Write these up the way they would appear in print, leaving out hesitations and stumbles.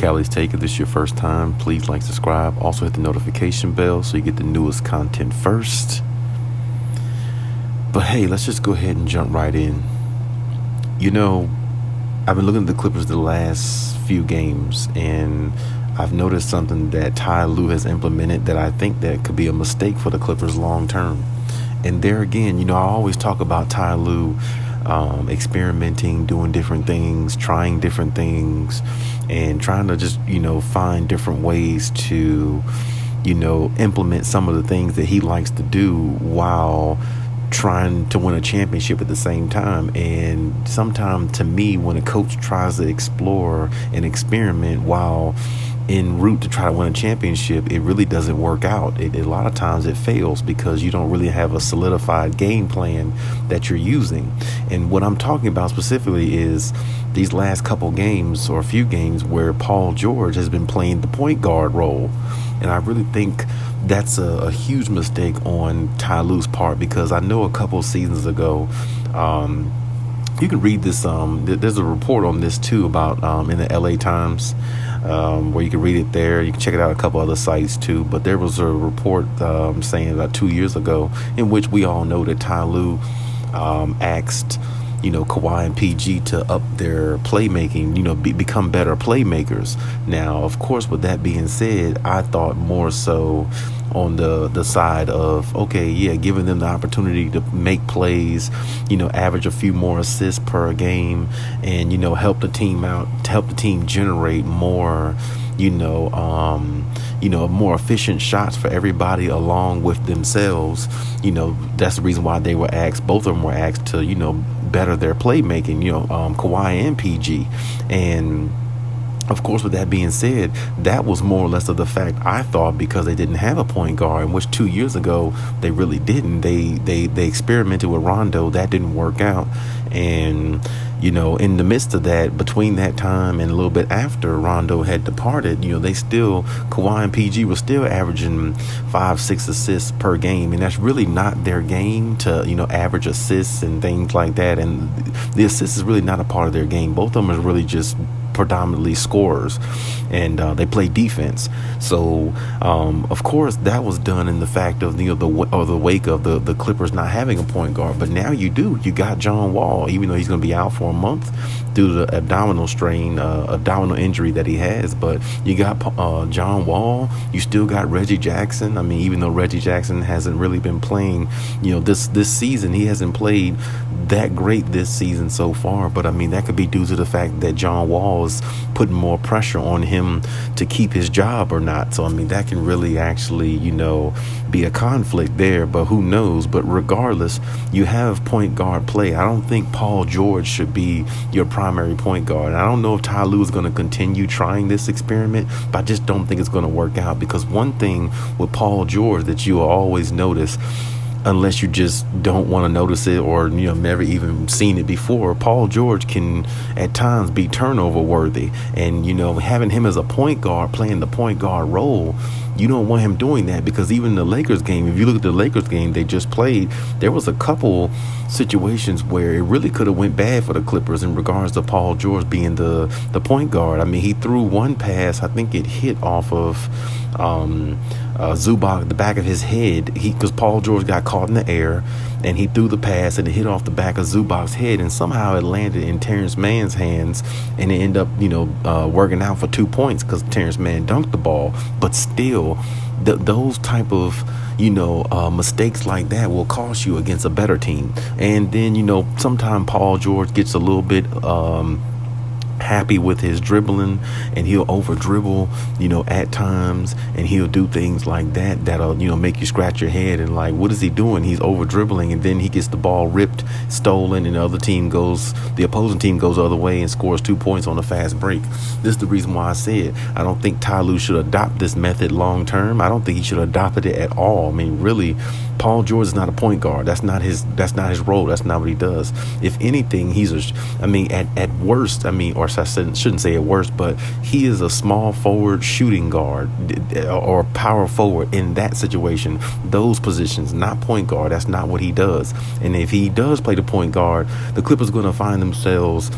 Cali's Take. If this is your first time, please like, subscribe. Also hit the notification bell so you get the newest content first. But hey, let's just go ahead and jump right in. You know, I've been looking at the Clippers the last few games, and I've noticed something that Ty Lue has implemented that I think that could be a mistake for the Clippers long term. And there again, you know, I always talk about Ty Lue experimenting, doing different things, trying different things, and trying to just, you know, find different ways to, you know, implement some of the things that he likes to do while trying to win a championship at the same time. And sometimes, to me, when a coach tries to explore and experiment while en route to try to win a championship, it really doesn't work out. A lot of times it fails because you don't really have a solidified game plan that you're using. And what I'm talking about specifically is these last couple games, or a few games, where Paul George has been playing the point guard role. And I really think that's a huge mistake on Ty Lue's part, because I know a couple seasons ago, you can read this, there's a report on this too about in the LA Times, where you can read it there. You can check it out at a couple other sites too. But there was a report saying about 2 years ago, in which we all know that Ty Lue asked, you know, Kawhi and PG to up their playmaking, you know, become better playmakers. Now, of course, with that being said, I thought more so on the side of, okay, yeah, giving them the opportunity to make plays, you know, average a few more assists per game, and, you know, help the team out, to help the team generate more, you know, more efficient shots for everybody along with themselves. You know, that's the reason why they were asked, both of them were asked to, you know, better their playmaking, you know, Kawhi and PG. And of course, with that being said, that was more or less of the fact, I thought, because they didn't have a point guard, in which 2 years ago they really didn't. They experimented with Rondo. That didn't work out. And, you know, in the midst of that, between that time and a little bit after Rondo had departed, you know, Kawhi and PG were still averaging 5-6 assists per game. And that's really not their game, to, you know, average assists and things like that. And the assists is really not a part of their game. Both of them are really just predominantly scorers, and they play defense. So of course that was done in the fact of, you know, the wake of the Clippers not having a point guard. But now you got John Wall, even though he's going to be out for a month due to the abdominal injury that he has. But you got John Wall. You still got Reggie Jackson. I mean, even though Reggie Jackson hasn't really been playing, you know, this season, he hasn't played that great this season so far. But I mean, that could be due to the fact that John Wall is putting more pressure on him to keep his job or not. So I mean, that can really actually, you know, be a conflict there. But who knows? But regardless, you have point guard play. I don't think Paul George should be your primary point guard. And I don't know if Ty Lue is going to continue trying this experiment, but I just don't think it's going to work out. Because one thing with Paul George that you will always notice, unless you just don't want to notice it, or, you know, never even seen it before, Paul George can at times be turnover worthy. And, you know, having him as a point guard, playing the point guard role, you don't want him doing that. Because even in the Lakers game, if you look at the Lakers game they just played, there was a couple situations where it really could have went bad for the Clippers in regards to Paul George being the point guard. I mean, he threw one pass, I think it hit off of Zubac, the back of his head, because Paul George got caught in the air, and he threw the pass and it hit off the back of Zubac's head, and somehow it landed in Terrence Mann's hands, and it ended up, you know, working out for 2 points because Terrence Mann dunked the ball. But still, those type of, you know, mistakes like that will cost you against a better team. And then, you know, sometimes Paul George gets a little bit happy with his dribbling, and he'll over dribble, you know, at times, and he'll do things like that'll, you know, make you scratch your head and like, what is he doing? He's over dribbling, and then he gets the ball ripped, stolen, and the opposing team goes the other way and scores 2 points on a fast break. This is the reason why I said I don't think Ty Lue should adopt this method long term. I don't think he should adopt it at all. I mean, really, Paul George is not a point guard. That's not his role. That's not what he does. If anything, at worst, or I shouldn't say at worst, but he is a small forward shooting guard or power forward in that situation, those positions, not point guard. That's not what he does. And if he does play the point guard, the Clippers are going to find themselves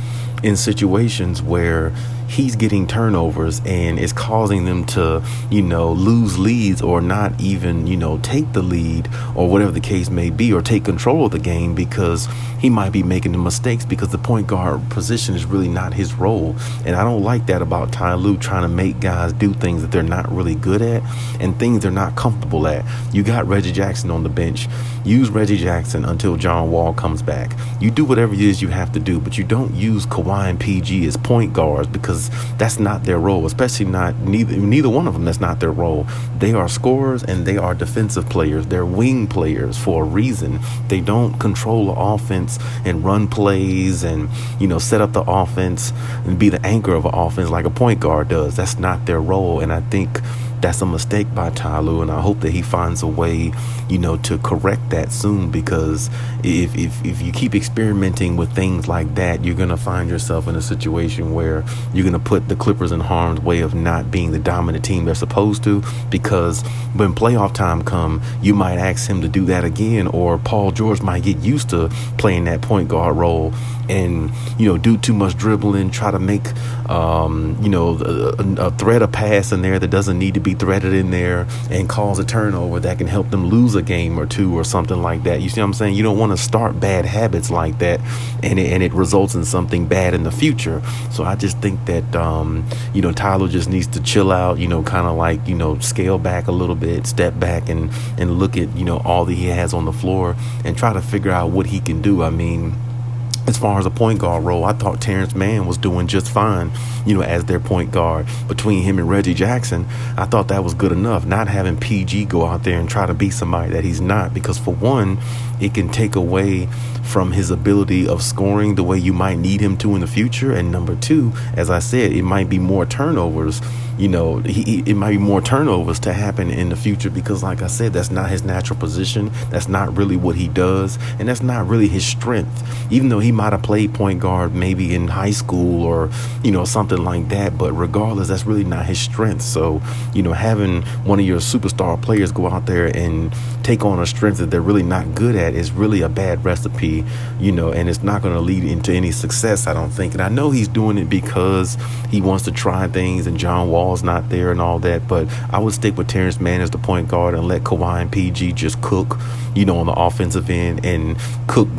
in situations where, he's getting turnovers and it's causing them to, lose leads or not even, take the lead or whatever the case may be, or take control of the game, because he might be making the mistakes because the point guard position is really not his role. And I don't like that about Ty Lue, trying to make guys do things that they're not really good at and things they're not comfortable at. You got Reggie Jackson on the bench. Use Reggie Jackson until John Wall comes back. You do whatever it is you have to do, but you don't use Kawhi and PG as point guards, because that's not their role, especially neither one of them. That's not their role. They are scorers and they are defensive players. They're wing players for a reason. They don't control the offense and run plays and, set up the offense and be the anchor of an offense like a point guard does. That's not their role. And I think that's a mistake by Ty Lue, and I hope that he finds a way, to correct that soon, because if you keep experimenting with things like that, you're going to find yourself in a situation where you're going to put the Clippers in harm's way of not being the dominant team they're supposed to, because when playoff time come, you might ask him to do that again, or Paul George might get used to playing that point guard role and, do too much dribbling, try to make, a thread of pass in there that doesn't need to be threaded in there, and cause a turnover that can help them lose a game or two or something like that. You see what I'm saying? You don't want to start bad habits like that, and it results in something bad in the future. So I just think that, Ty Lue just needs to chill out, kind of like, scale back a little bit, step back and look at, all that he has on the floor and try to figure out what he can do. I mean, as far as a point guard role, I thought Terrence Mann was doing just fine, as their point guard. Between him and Reggie Jackson, I thought that was good enough. Not having PG go out there and try to be somebody that he's not, because for one, it can take away from his ability of scoring the way you might need him to in the future. And number two, as I said, it might be more turnovers. It might be more turnovers to happen in the future, because like I said, that's not his natural position. That's not really what he does. And that's not really his strength, even though he might have played point guard maybe in high school or, something like that. But regardless, that's really not his strength. So, having one of your superstar players go out there and take on a strength that they're really not good at is really a bad recipe, and it's not going to lead into any success, I don't think. And I know he's doing it because he wants to try things and John Wall's not there and all that, but I would stick with Terrence Mann as the point guard and let Kawhi and PG just cook, on the offensive end, and cook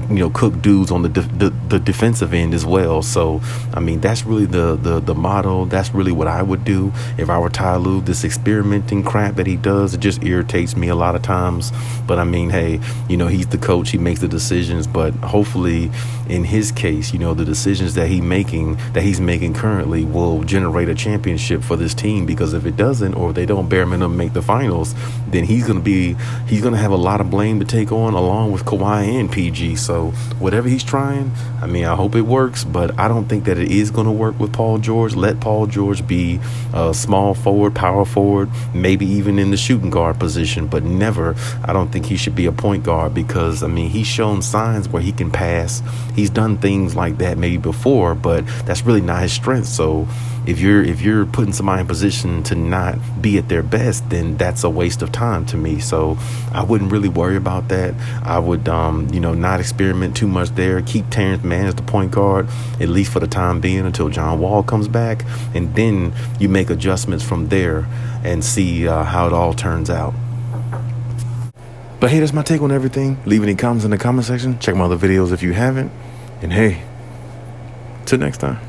dudes on the defensive end as well. So, I mean, that's really the motto. That's really what I would do if I were Ty Lue. This experimenting crap that he does, it just irritates me a lot of times. But I mean, hey, he's the coach. He makes the decisions. But hopefully, in his case, the decisions that he's making currently will generate a championship for this team. Because if it doesn't, or if they don't bare minimum make the finals, then he's gonna have a lot of blame to take on, along with Kawhi and PG. So whatever he's trying, I mean, I hope it works, but I don't think that it is going to work with Paul George. Let Paul George be a small forward, power forward, maybe even in the shooting guard position, but never, I don't think he should be a point guard, because, I mean, he's shown signs where he can pass. He's done things like that maybe before, but that's really not his strength. So if you're putting somebody in position to not be at their best, then that's a waste of time to me. So I wouldn't really worry about that. I would, not experiment too much there. Keep Terrence Mann as the point guard, at least for the time being, until John Wall comes back. And then you make adjustments from there and see how it all turns out. But hey, that's my take on everything. Leave any comments in the comment section. Check my other videos if you haven't. And hey, till next time.